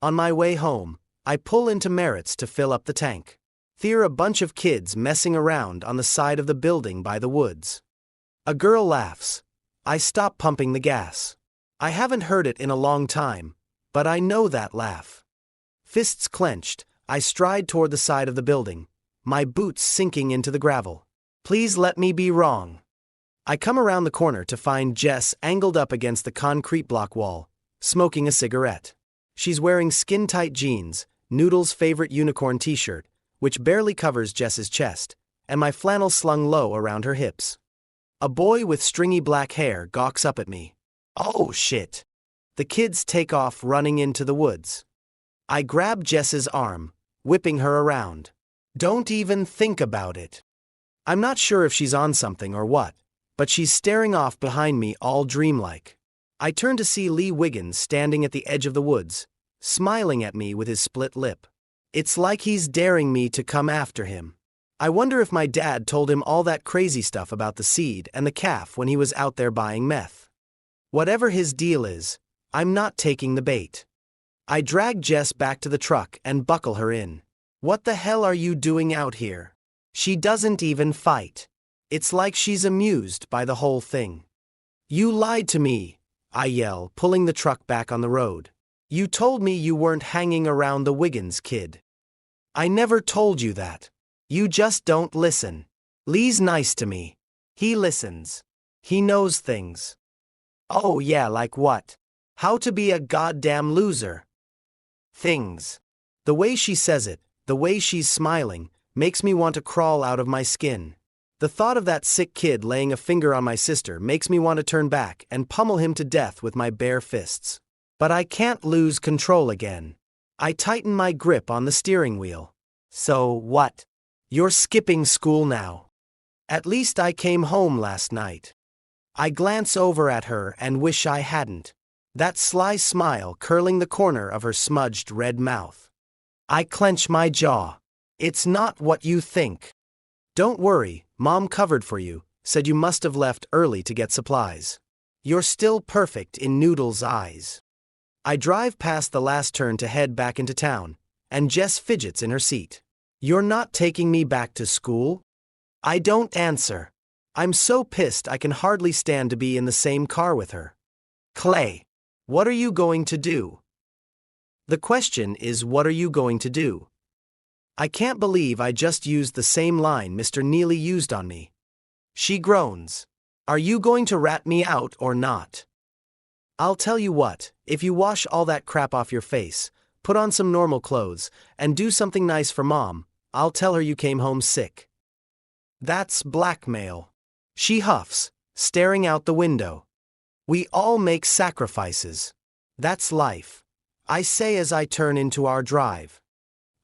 On my way home, I pull into Merritt's to fill up the tank. There a bunch of kids messing around on the side of the building by the woods. A girl laughs. I stop pumping the gas. I haven't heard it in a long time, but I know that laugh. Fists clenched, I stride toward the side of the building, my boots sinking into the gravel. Please let me be wrong. I come around the corner to find Jess angled up against the concrete block wall, smoking a cigarette. She's wearing skin-tight jeans, Noodle's favorite unicorn t-shirt, which barely covers Jess's chest, and my flannel slung low around her hips. A boy with stringy black hair gawks up at me. Oh shit. The kids take off running into the woods. I grab Jess's arm, whipping her around. Don't even think about it. I'm not sure if she's on something or what, but she's staring off behind me all dreamlike. I turn to see Lee Wiggins standing at the edge of the woods, smiling at me with his split lip. It's like he's daring me to come after him. I wonder if my dad told him all that crazy stuff about the seed and the calf when he was out there buying meth. Whatever his deal is, I'm not taking the bait. I drag Jess back to the truck and buckle her in. What the hell are you doing out here? She doesn't even fight. It's like she's amused by the whole thing. You lied to me, I yell, pulling the truck back on the road. You told me you weren't hanging around the Wiggins kid. I never told you that. You just don't listen. Lee's nice to me. He listens. He knows things. Oh yeah, like what? How to be a goddamn loser. Things. The way she says it, the way she's smiling, makes me want to crawl out of my skin. The thought of that sick kid laying a finger on my sister makes me want to turn back and pummel him to death with my bare fists. But I can't lose control again. I tighten my grip on the steering wheel. So what? You're skipping school now. At least I came home last night. I glance over at her and wish I hadn't. That sly smile curling the corner of her smudged red mouth. I clench my jaw. It's not what you think. Don't worry, Mom covered for you, said you must have left early to get supplies. You're still perfect in Noodle's eyes. I drive past the last turn to head back into town, and Jess fidgets in her seat. You're not taking me back to school? I don't answer. I'm so pissed I can hardly stand to be in the same car with her. Clay, what are you going to do? The question is, what are you going to do? I can't believe I just used the same line Mr. Neely used on me. She groans. Are you going to rat me out or not? I'll tell you what, if you wash all that crap off your face, put on some normal clothes, and do something nice for Mom, I'll tell her you came home sick. That's blackmail. She huffs, staring out the window. We all make sacrifices. That's life, I say as I turn into our drive.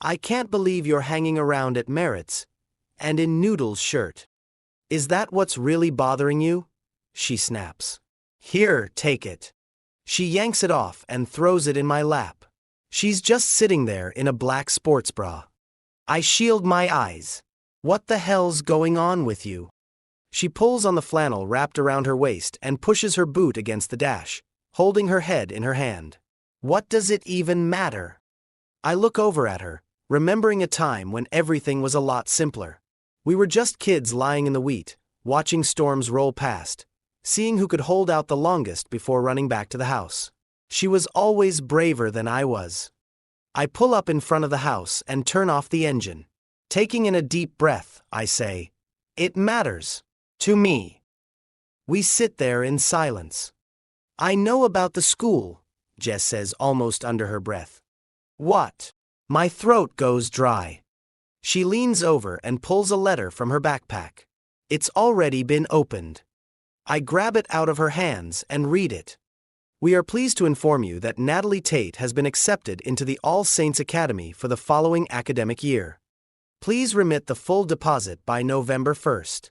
I can't believe you're hanging around at Merritt's, and in Noodle's shirt. Is that what's really bothering you? She snaps. Here, take it. She yanks it off and throws it in my lap. She's just sitting there in a black sports bra. I shield my eyes. What the hell's going on with you? She pulls on the flannel wrapped around her waist and pushes her boot against the dash, holding her head in her hand. What does it even matter? I look over at her, remembering a time when everything was a lot simpler. We were just kids lying in the wheat, watching storms roll past, seeing who could hold out the longest before running back to the house. She was always braver than I was. I pull up in front of the house and turn off the engine. Taking in a deep breath, I say, "It matters. To me." We sit there in silence. I know about the school, Jess says almost under her breath. What? My throat goes dry. She leans over and pulls a letter from her backpack. It's already been opened. I grab it out of her hands and read it. We are pleased to inform you that Natalie Tate has been accepted into the All Saints Academy for the following academic year. Please remit the full deposit by November 1st.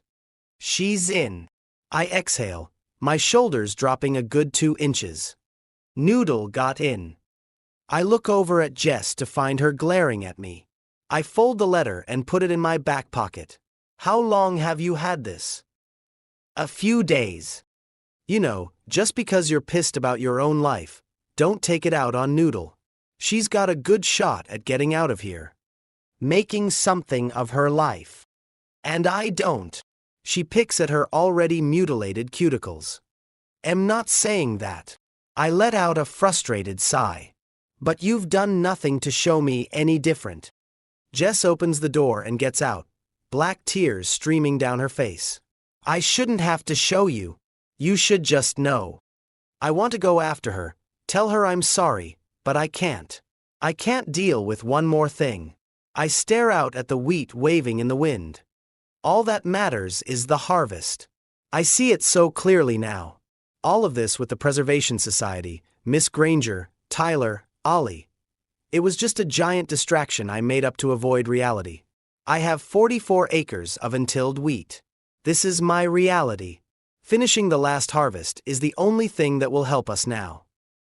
She's in. I exhale, my shoulders dropping a good 2 inches. Noodle got in. I look over at Jess to find her glaring at me. I fold the letter and put it in my back pocket. How long have you had this? A few days. You know, just because you're pissed about your own life, don't take it out on Noodle. She's got a good shot at getting out of here. Making something of her life. And I don't. She picks at her already mutilated cuticles. Am not saying that. I let out a frustrated sigh. But you've done nothing to show me any different. Jess opens the door and gets out, black tears streaming down her face. I shouldn't have to show you. You should just know. I want to go after her, tell her I'm sorry, but I can't. I can't deal with one more thing. I stare out at the wheat waving in the wind. All that matters is the harvest. I see it so clearly now. All of this with the Preservation Society, Miss Granger, Tyler, Ollie. It was just a giant distraction I made up to avoid reality. I have 44 acres of untilled wheat. This is my reality. Finishing the last harvest is the only thing that will help us now.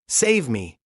Save me.